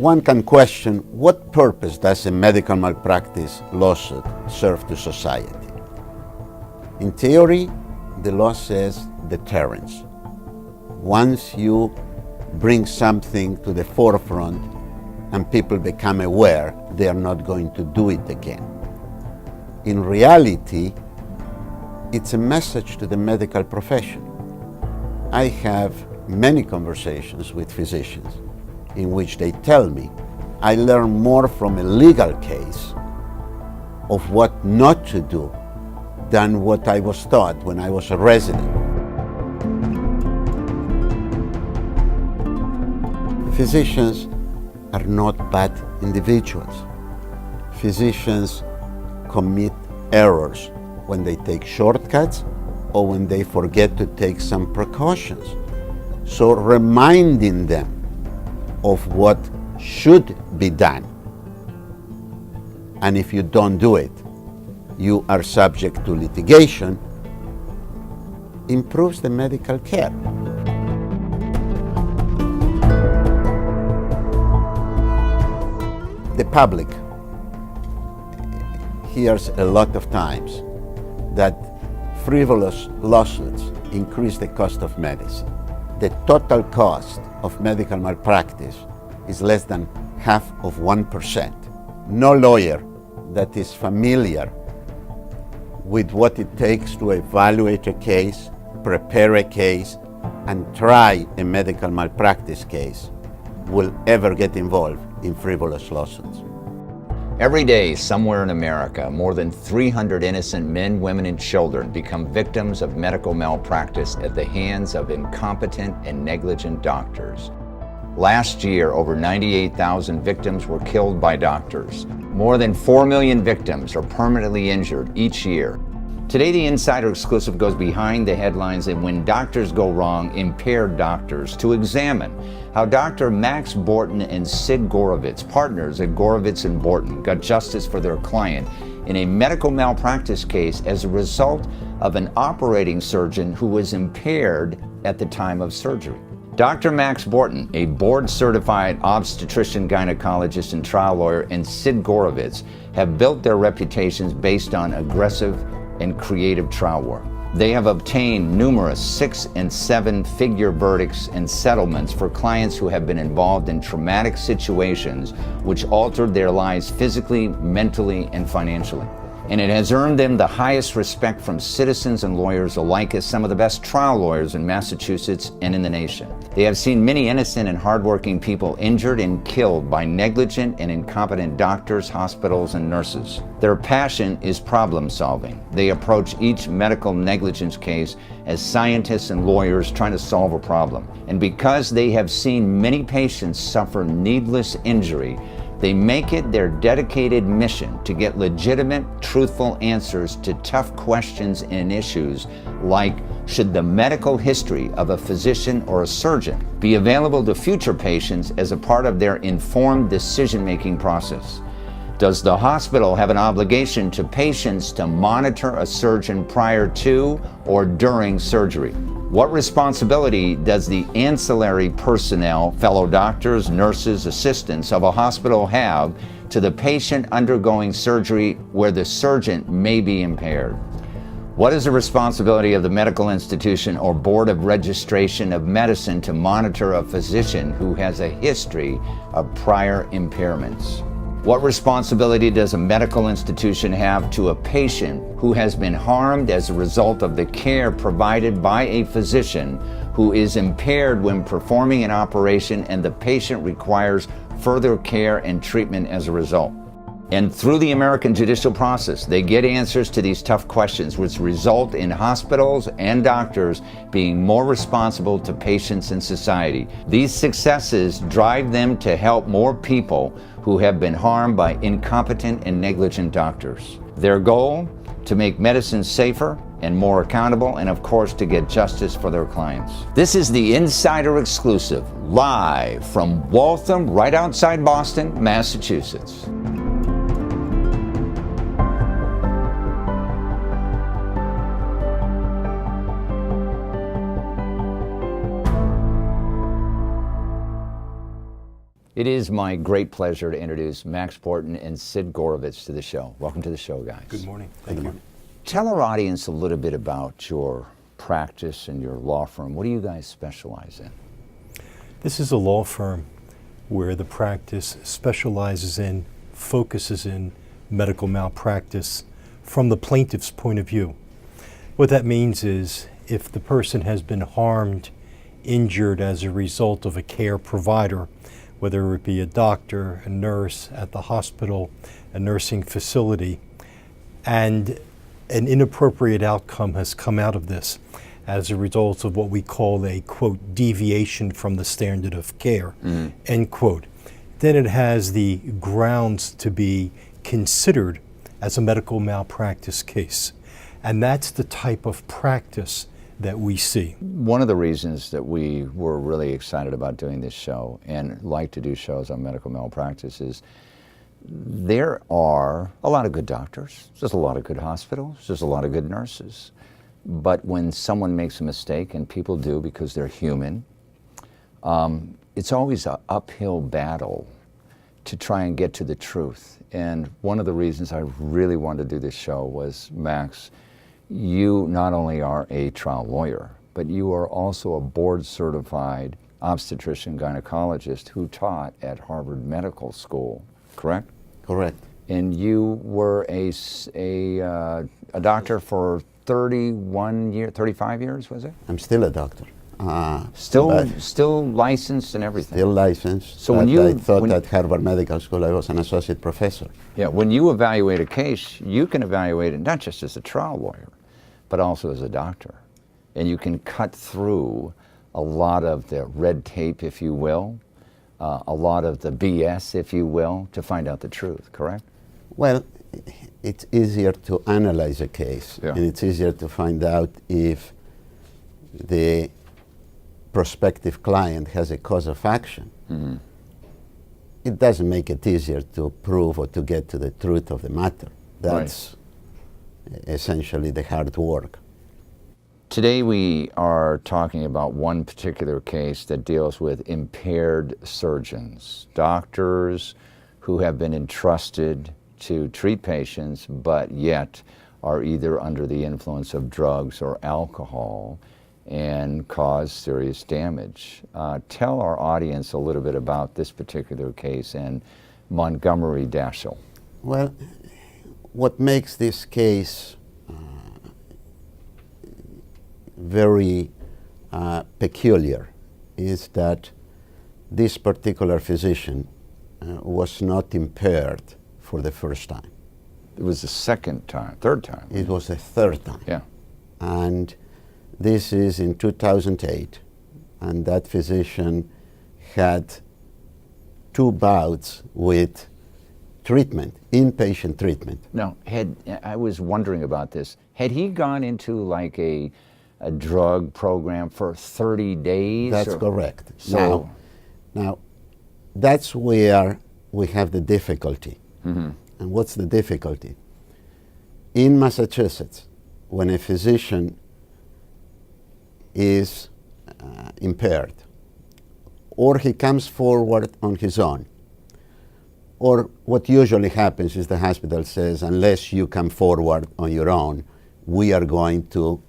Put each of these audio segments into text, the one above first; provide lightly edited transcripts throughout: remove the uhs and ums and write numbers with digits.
One can question what purpose does a medical malpractice lawsuit serve to society? In theory, the law says deterrence. Once you bring something to the forefront and people become aware, they are not going to do it again. In reality, it's a message to the medical profession. I have many conversations with physicians in which they tell me, I learn more from a legal case of what not to do than what I was taught when I was a resident. Physicians are not bad individuals. Physicians commit errors when they take shortcuts or when they forget to take some precautions. So reminding them of what should be done, and if you don't do it, you are subject to litigation, improves the medical care. The public hears a lot of times that frivolous lawsuits increase the cost of medicine. The total cost of medical malpractice is less than 0.5%. No lawyer that is familiar with what it takes to evaluate a case, prepare a case, and try a medical malpractice case will ever get involved in frivolous lawsuits. Every day, somewhere in America, more than 300 innocent men, women, and children become victims of medical malpractice at the hands of incompetent and negligent doctors. Last year, over 98,000 victims were killed by doctors. More than 4 million victims are permanently injured each year. Today, the Insider Exclusive goes behind the headlines and when doctors go wrong, impaired doctors, to examine how Dr. Max Borten and Sid Gorovitz, partners at Gorovitz and Borten, got justice for their client in a medical malpractice case as a result of an operating surgeon who was impaired at the time of surgery. Dr. Max Borten, a board-certified obstetrician, gynecologist, and trial lawyer, and Sid Gorovitz have built their reputations based on aggressive and creative trial work. They have obtained numerous 6- and 7-figure verdicts and settlements for clients who have been involved in traumatic situations which altered their lives physically, mentally, and financially. And it has earned them the highest respect from citizens and lawyers alike as some of the best trial lawyers in Massachusetts and in the nation. They have seen many innocent and hardworking people injured and killed by negligent and incompetent doctors, hospitals, and nurses. Their passion is problem solving. They approach each medical negligence case as scientists and lawyers trying to solve a problem. And because they have seen many patients suffer needless injury, they make it their dedicated mission to get legitimate, truthful answers to tough questions and issues like, should the medical history of a physician or a surgeon be available to future patients as a part of their informed decision-making process? Does the hospital have an obligation to patients to monitor a surgeon prior to or during surgery? What responsibility does the ancillary personnel, fellow doctors, nurses, assistants of a hospital have to the patient undergoing surgery where the surgeon may be impaired? What is the responsibility of the medical institution or board of registration of medicine to monitor a physician who has a history of prior impairments? What responsibility does a medical institution have to a patient who has been harmed as a result of the care provided by a physician who is impaired when performing an operation and the patient requires further care and treatment as a result? And through the American judicial process, they get answers to these tough questions, which result in hospitals and doctors being more responsible to patients and society. These successes drive them to help more people who have been harmed by incompetent and negligent doctors. Their goal? To make medicine safer and more accountable, and of course to get justice for their clients. This is the Insider Exclusive, live from Waltham, right outside Boston, Massachusetts. It is my great pleasure to introduce Max Borten and Sid Gorovitz to the show. Welcome to the show, guys. Good morning. Thank you. Tell our audience a little bit about your practice and your law firm. What do you guys specialize in? This is a law firm where the practice specializes in, focuses in medical malpractice from the plaintiff's point of view. What that means is if the person has been harmed, injured as a result of a care provider, whether it be a doctor, a nurse at the hospital, a nursing facility, and an inappropriate outcome has come out of this as a result of what we call a, quote, deviation from the standard of care, end quote, then it has the grounds to be considered as a medical malpractice case. And that's the type of practice that we see. One of the reasons that we were really excited about doing this show and like to do shows on medical malpractice is there are a lot of good doctors, there's a lot of good hospitals, there's a lot of good nurses. But when someone makes a mistake, and people do because they're human, it's always an uphill battle to try and get to the truth. And one of the reasons I really wanted to do this show was, Max, you not only are a trial lawyer, but you are also a board-certified obstetrician gynecologist who taught at Harvard Medical School, correct? Correct. And you were a doctor for 35 years, was it? I'm still a doctor. Still licensed and everything. Still licensed. So but when I thought at Harvard Medical School I was an associate professor. Yeah, when you evaluate a case, you can evaluate it not just as a trial lawyer, but also as a doctor. And you can cut through a lot of the red tape, if you will, a lot of the BS, if you will, to find out the truth, correct? Well, it's easier to analyze a case, Yeah. and it's easier to find out if the prospective client has a cause of action. Mm-hmm. It doesn't make it easier to prove or to get to the truth of the matter. That's essentially the hard work. Today we are talking about one particular case that deals with impaired surgeons, doctors who have been entrusted to treat patients but yet are either under the influence of drugs or alcohol and cause serious damage. Tell our audience a little bit about this particular case and Montgomery Daschle. Well, what makes this case very peculiar is that this particular physician was not impaired for the first time. It was the third time. It was the third time. Yeah. And this is in 2008, and that physician had 2 bouts with treatment, inpatient treatment. Now, I was wondering about this. Had he gone into like a drug program for 30 days? That's correct. So, now, that's where we have the difficulty. mm-hmm. And what's the difficulty? In Massachusetts, when a physician is impaired, or he comes forward on his own, or what usually happens is the hospital says, unless you come forward on your own, we are going to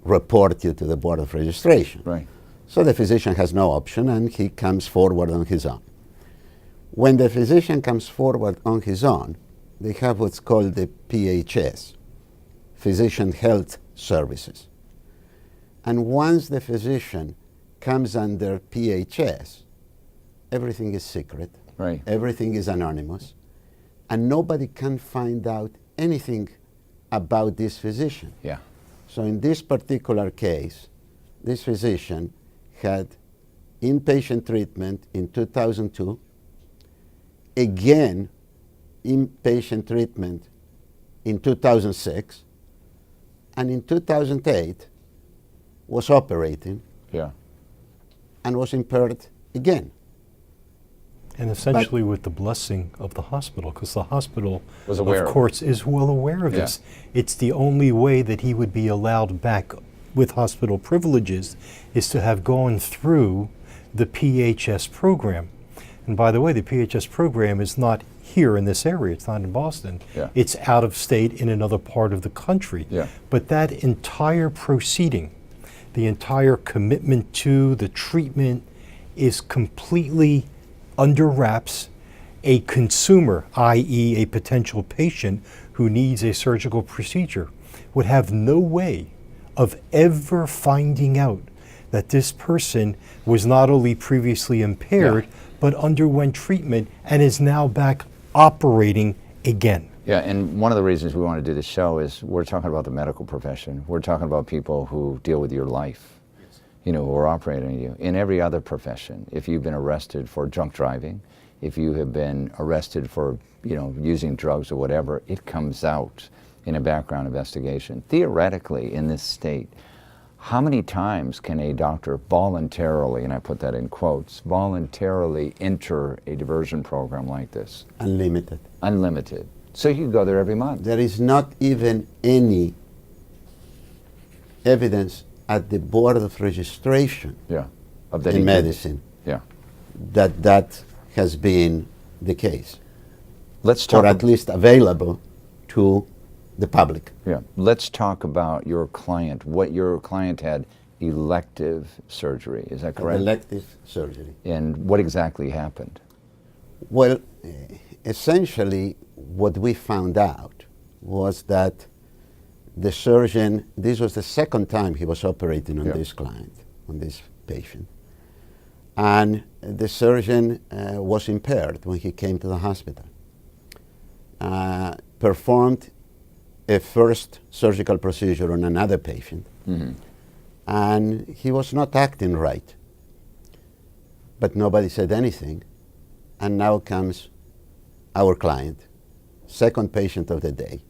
report you to the Board of Registration. Right. So the physician has no option and he comes forward on his own. When the physician comes forward on his own, they have what's called the PHS, Physician Health Services. And once the physician comes under PHS, everything is secret, Right. everything is anonymous, and nobody can find out anything about this physician. Yeah. So in this particular case, this physician had inpatient treatment in 2002, again inpatient treatment in 2006, and in 2008 was operating Yeah. and was impaired again. And essentially with the blessing of the hospital, because the hospital, Was aware of of course, is well aware of Yeah. this. It's the only way that he would be allowed back with hospital privileges is to have gone through the PHS program. And by the way, the PHS program is not here in this area. It's not in Boston. Yeah. It's out of state in another part of the country. Yeah. But that entire proceeding, the entire commitment to the treatment is completely under wraps. A consumer, i.e. a potential patient who needs a surgical procedure, would have no way of ever finding out that this person was not only previously impaired, but underwent treatment and is now back operating again. Yeah, and one of the reasons we want to do this show is we're talking about the medical profession. We're talking about people who deal with your life, you know, who are operating on you. In every other profession, if you've been arrested for drunk driving, if you have been arrested for, you know, using drugs or whatever, it comes out in a background investigation. Theoretically, in this state, how many times can a doctor voluntarily, and I put that in quotes, voluntarily enter a diversion program like this? Unlimited. Unlimited. So you can go there every month. There is not even any evidence at the board of registration Yeah. Of that in he did it. medicine Yeah. that has been the case, Let's or talk at least available to the public. Yeah. Let's talk about your client. What your client had elective surgery. Is that correct? Elective surgery. And what exactly happened? Well, essentially, what we found out was that the surgeon, this was the second time he was operating on Yeah. this client, on this patient. And the surgeon was impaired when he came to the hospital. Performed a first surgical procedure on another patient, and he was not acting right. But nobody said anything, and now comes our client, second patient of the day.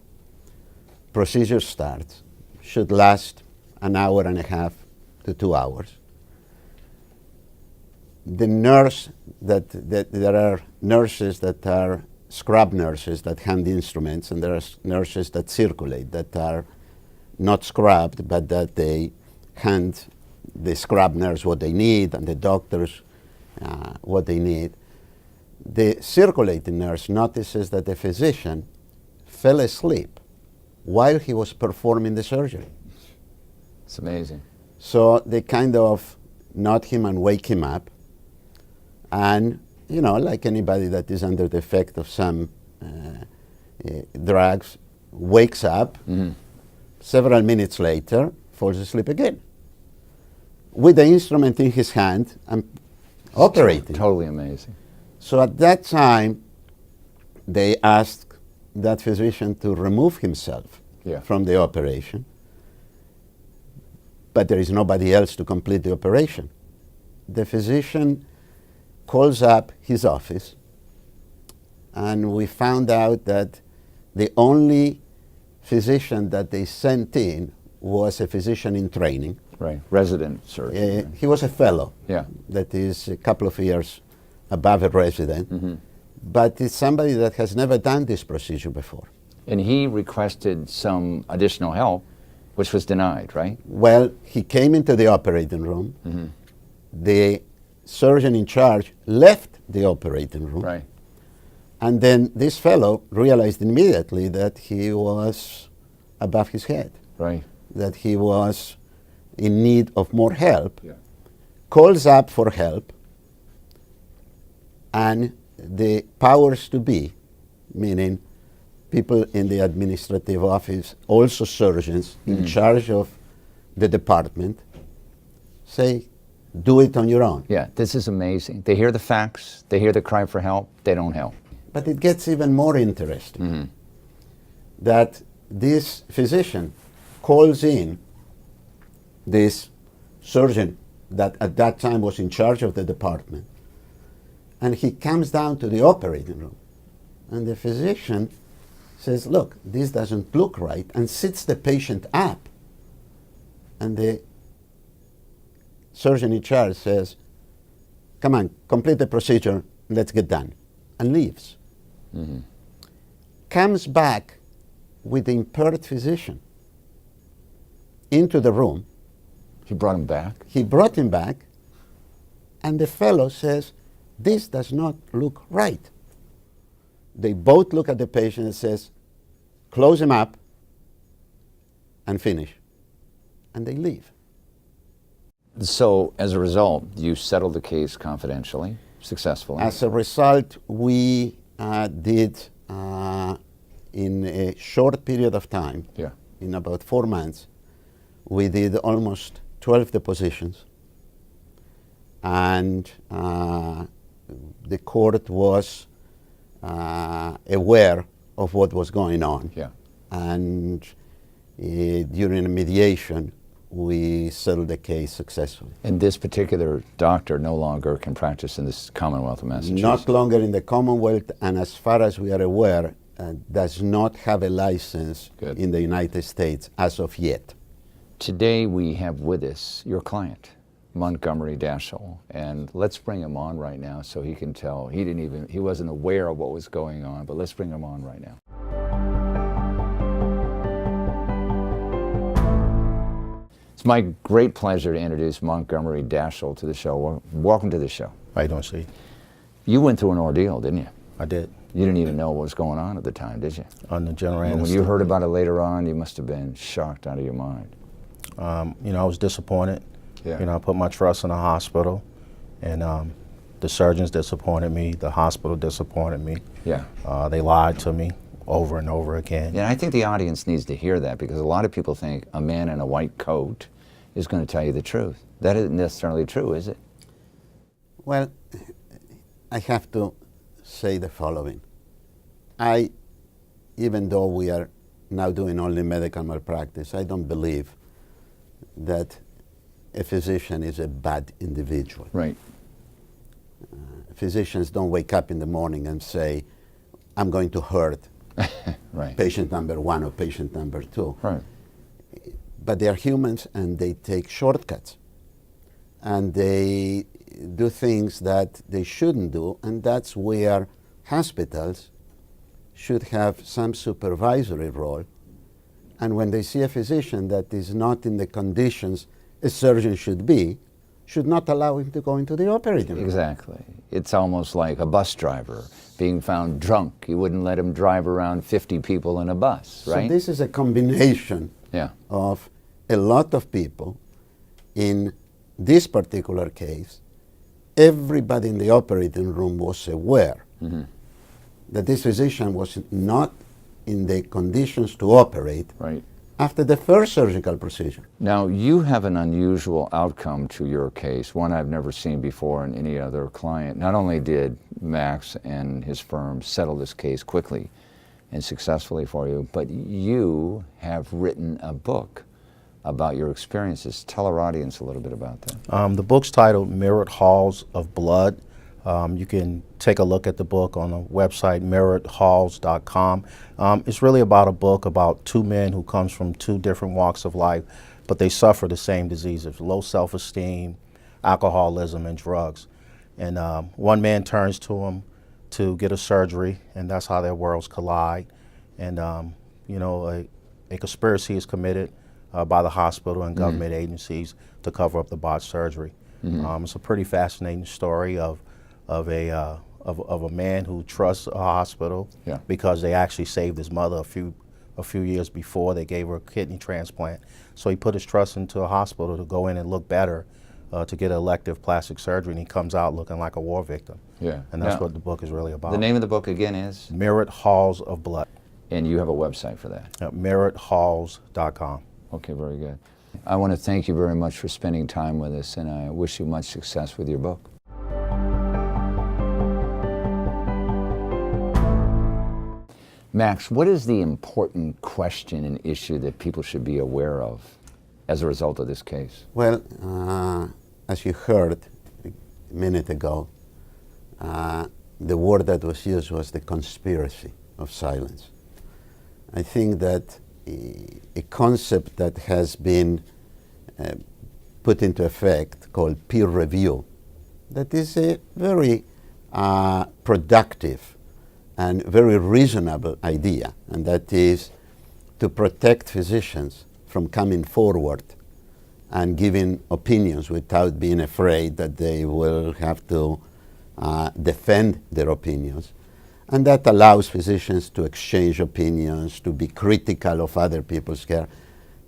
Procedure starts, should last an hour and a half to 2 hours. The nurse there are nurses that are scrub nurses that hand instruments, and there are nurses that circulate that are not scrubbed, but that they hand the scrub nurse what they need and the doctors what they need. The circulating nurse notices that the physician fell asleep while he was performing the surgery. It's amazing. So they kind of nod him and wake him up. And, you know, like anybody that is under the effect of some drugs, wakes up, several minutes later, falls asleep again, with the instrument in his hand and operating. Totally amazing. So at that time, they asked that physician to remove himself from the operation, but there is nobody else to complete the operation. The physician calls up his office, and we found out that the only physician that they sent in was a physician in training. Right. Resident surgeon. He was a fellow. Yeah. That is a couple of years above a resident. But it's somebody that has never done this procedure before. And he requested some additional help, which was denied, right? Well, he came into the operating room. The surgeon in charge left the operating room. Right. And then this fellow realized immediately that he was above his head, Right. that he was in need of more help, Yeah. calls up for help, and the powers to be, meaning people in the administrative office, also surgeons in charge of the department, say, do it on your own. Yeah, this is amazing. They hear the facts, they hear the cry for help, they don't help. But it gets even more interesting that this physician calls in this surgeon that at that time was in charge of the department, and he comes down to the operating room, and the physician says, look, this doesn't look right, and sits the patient up. And the surgeon in charge says, come on, complete the procedure, let's get done, and leaves. Comes back with the impaired physician into the room. He brought him back? He brought him back, and the fellow says, this does not look right. They both look at the patient and says, close him up and finish. And they leave. So, as a result, you settled the case confidentially, successfully. As a result, we did, in a short period of time, Yeah. in about 4 months, we did almost 12 depositions. And the court was aware of what was going on. Yeah. And during a mediation, we settled the case successfully. And this particular doctor no longer can practice in this Commonwealth of Massachusetts. Not longer in the Commonwealth, and as far as we are aware, does not have a license Good. in the United States as of yet. Today we have with us your client, Montgomery Daschle, and let's bring him on right now so he can tell. He wasn't aware of what was going on, but let's bring him on right now. It's my great pleasure to introduce Montgomery Daschle to the show. Welcome to the show. How you doing, Steve? You went through an ordeal, didn't you? I did. You didn't even know what was going on at the time, did you? On the general And when anesthesia. you heard about it later on, you must have been shocked out of your mind. I was disappointed. Yeah. I put my trust in the hospital, and the surgeons disappointed me. The hospital disappointed me. Yeah. They lied to me over and over again. Yeah, I think the audience needs to hear that because a lot of people think a man in a white coat is going to tell you the truth. That isn't necessarily true, is it? Well, I have to say the following. Even though we are now doing only medical malpractice, I don't believe that a physician is a bad individual. Right. Physicians don't wake up in the morning and say, I'm going to hurt Right. patient number 1 or patient number 2. Right. But they are humans and they take shortcuts. And they do things that they shouldn't do, and that's where hospitals should have some supervisory role. And when they see a physician that is not in the conditions a surgeon should be, should not allow him to go into the operating room. Exactly. It's almost like a bus driver being found drunk. You wouldn't let him drive around 50 people in a bus, right? So this is a combination Yeah. of a lot of people. In this particular case, everybody in the operating room was aware that this physician was not in the conditions to operate Right. after the first surgical procedure. Now, you have an unusual outcome to your case, one I've never seen before in any other client. Not only did Max and his firm settle this case quickly and successfully for you, but you have written a book about your experiences. Tell our audience a little bit about that. The book's titled Mirrored Halls of Blood. You can take a look at the book on the website mirroredhalls.com. It's really about a book about two men who comes from two different walks of life, but they suffer the same diseases: low self-esteem, alcoholism, and drugs. And one man turns to him to get a surgery, and that's how their worlds collide. And a conspiracy is committed by the hospital and government agencies to cover up the botched surgery. It's a pretty fascinating story of a man who trusts a hospital because they actually saved his mother a few years before. They gave her a kidney transplant. So he put his trust into a hospital to go in and look better, to get elective plastic surgery, and he comes out looking like a war victim. Yeah. And that's what the book is really about. The name of the book again is? Mirrored Halls of Blood. And you have a website for that? mirroredhalls.com. Okay, very good. I want to thank you very much for spending time with us, and I wish you much success with your book. Max, what is the important question and issue that people should be aware of as a result of this case? Well, as you heard a minute ago, the word that was used was the conspiracy of silence. I think that a concept that has been put into effect called peer review, that is a very productive and very reasonable idea, and that is to protect physicians from coming forward and giving opinions without being afraid that they will have to defend their opinions. And that allows physicians to exchange opinions, to be critical of other people's care.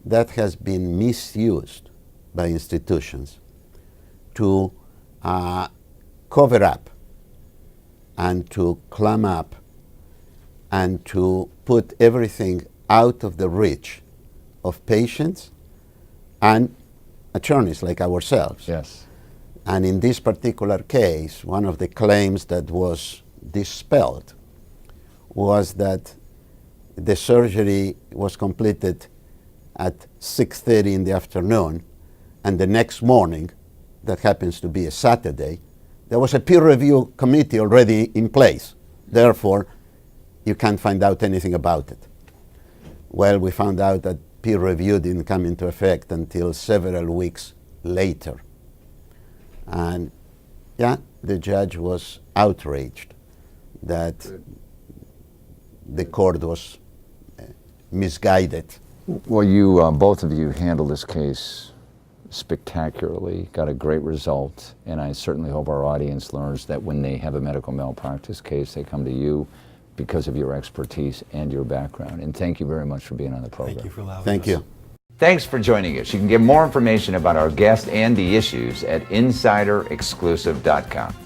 That has been misused by institutions to cover up and to clam up and to put everything out of the reach of patients and attorneys like ourselves. Yes. And in this particular case, one of the claims that was dispelled was that the surgery was completed at 6:30 in the afternoon, and the next morning, that happens to be a Saturday, there was a peer review committee already in place. Therefore, you can't find out anything about it. Well, we found out that peer review didn't come into effect until several weeks later. And yeah, the judge was outraged that the court was misguided. Well, you, both of you handled this case spectacularly, got a great result, and I certainly hope our audience learns that when they have a medical malpractice case, they come to you because of your expertise and your background. And thank you very much for being on the program. Thank you for allowing us. Thank you. Thanks for joining us. You can get more information about our guest and the issues at insiderexclusive.com.